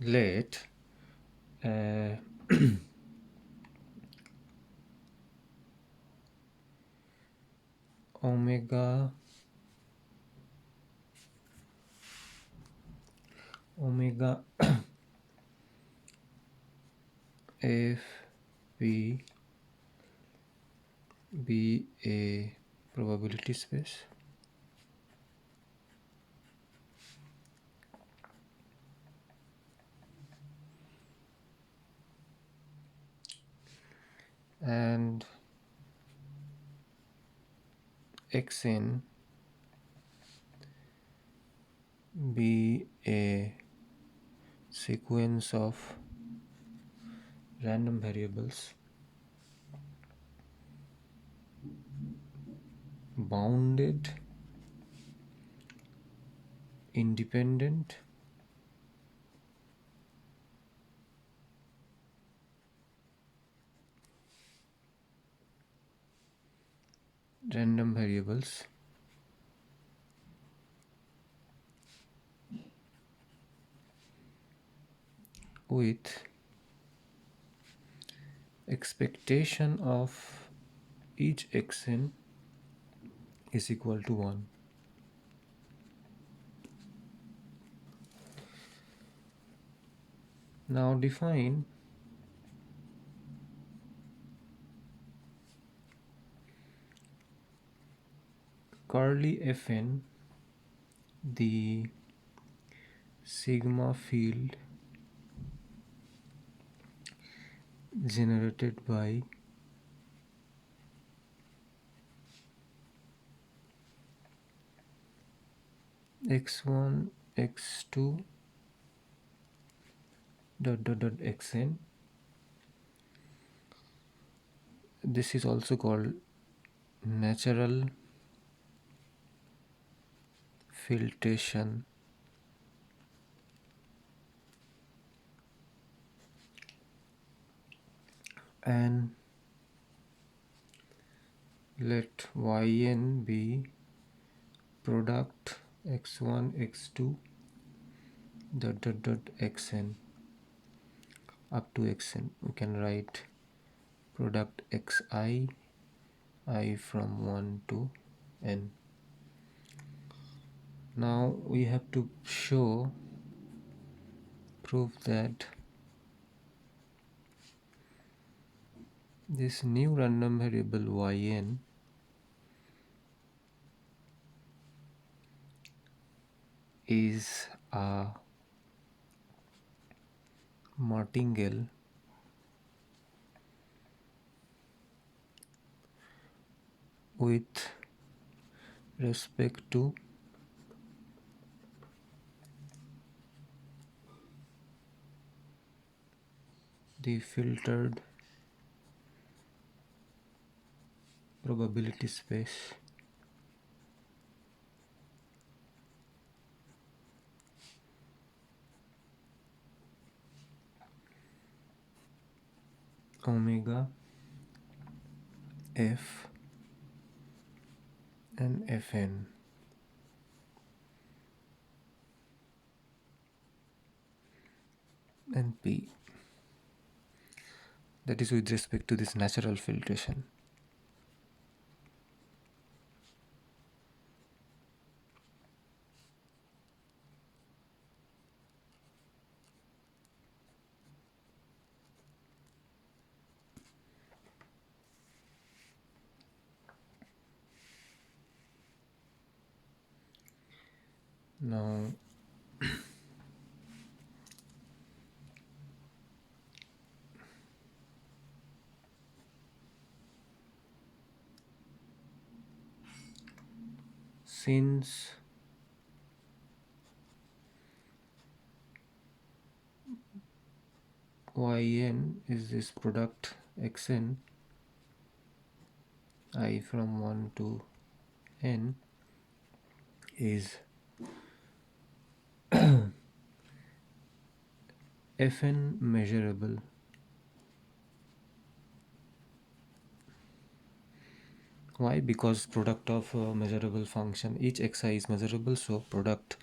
let omega f p be a probability space. And xn be a sequence of random variables bounded, independent, random variables with expectation of each xn is equal to 1. Now define curly fn, the sigma field generated by x1 x2 xn. This is also called natural filtration and let yn be product x1 x2 xn up to xn. We can write product xi I from 1 to n. Now we have to prove that this new random variable yn is a martingale with respect to the filtered probability space. Omega f and fn. And p, that is with respect to this natural filtration. Now since yn is this product xn I from 1 to n is fn measurable. Why? Because product of a measurable function, each xi is measurable, so product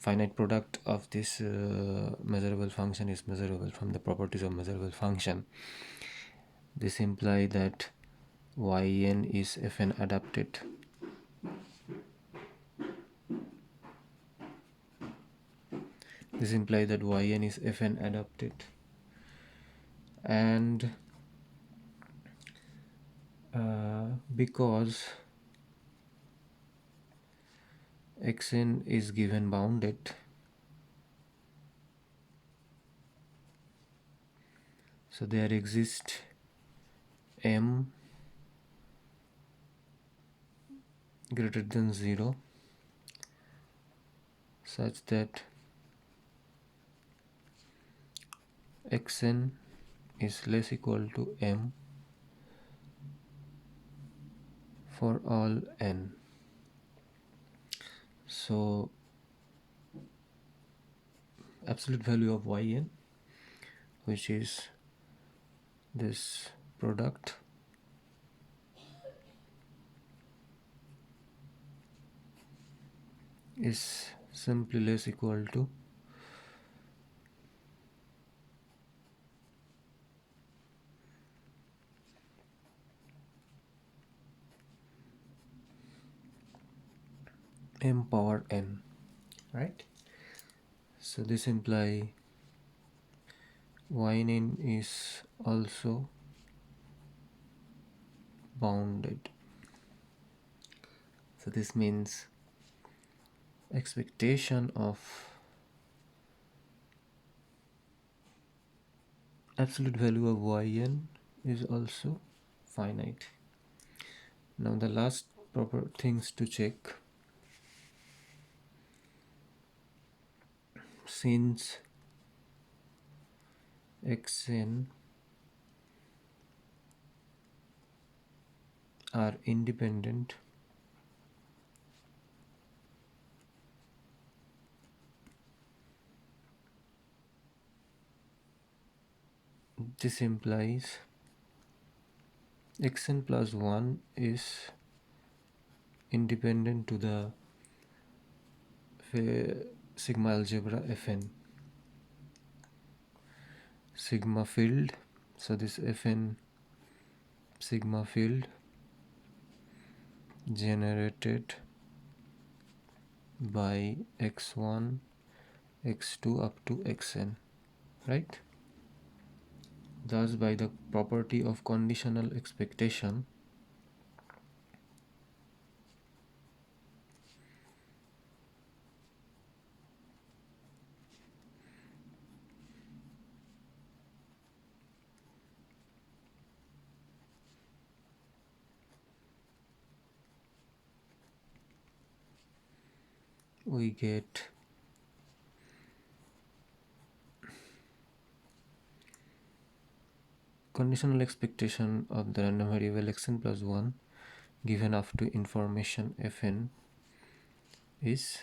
finite product of this measurable function is measurable from the properties of measurable function. This implies that yn is fn adapted. This implies that yn is fn adapted, and because xn is given bounded, so there exists m greater than 0 such that xn is less equal to m for all n. So absolute value of yn, which is this product, is simply less equal to m power n, right? So this implies yn is also bounded. So this means expectation of absolute value of yn is also finite. Now the last proper things to check: since xn are independent, this implies xn plus 1 is independent to the sigma algebra fn. Sigma field, so this fn sigma field generated by x1 x2 up to xn, right? Thus, by the property of conditional expectation, we get conditional expectation of the random variable xn plus 1 given up to information fn is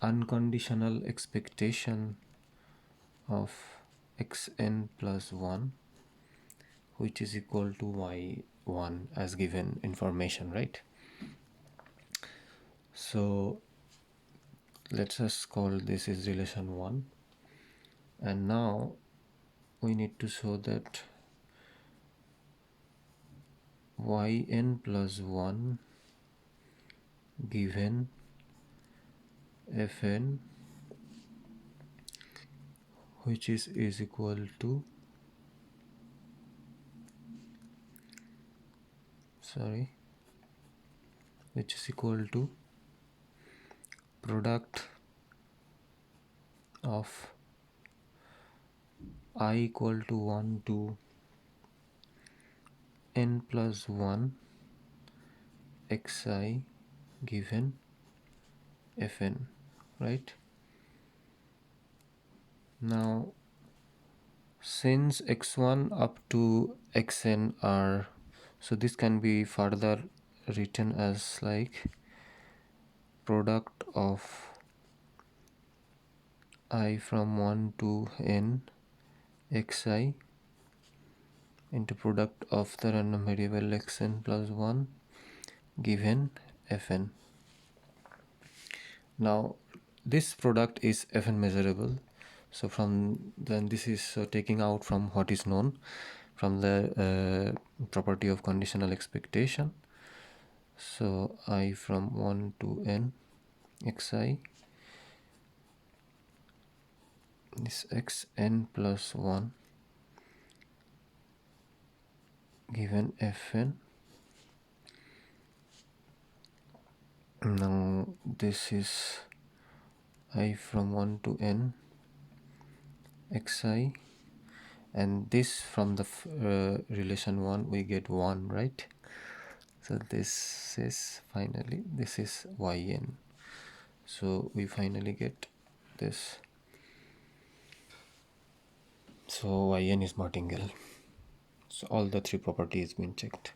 unconditional expectation of xn plus 1, which is equal to y1 as given information, right? So let's just call this is relation 1, and now we need to show that yn plus 1 given fn, which is equal to which is equal to product of I equal to 1 to n plus 1 xi given fn, right? Now since x1 up to xn are, so this can be further written as like product of I from 1 to n xi into product of the random variable xn plus 1 given fn. Now this product is Fn measurable. So from then this is taking out from what is known from the property of conditional expectation. So I from 1 to n xi, this xn plus 1 given Fn. Now this is I from 1 to n xi, and this from the relation 1 we get 1, right? So this is finally, this is yn. So we finally get this. So yn is Martingale. So all the three properties been checked.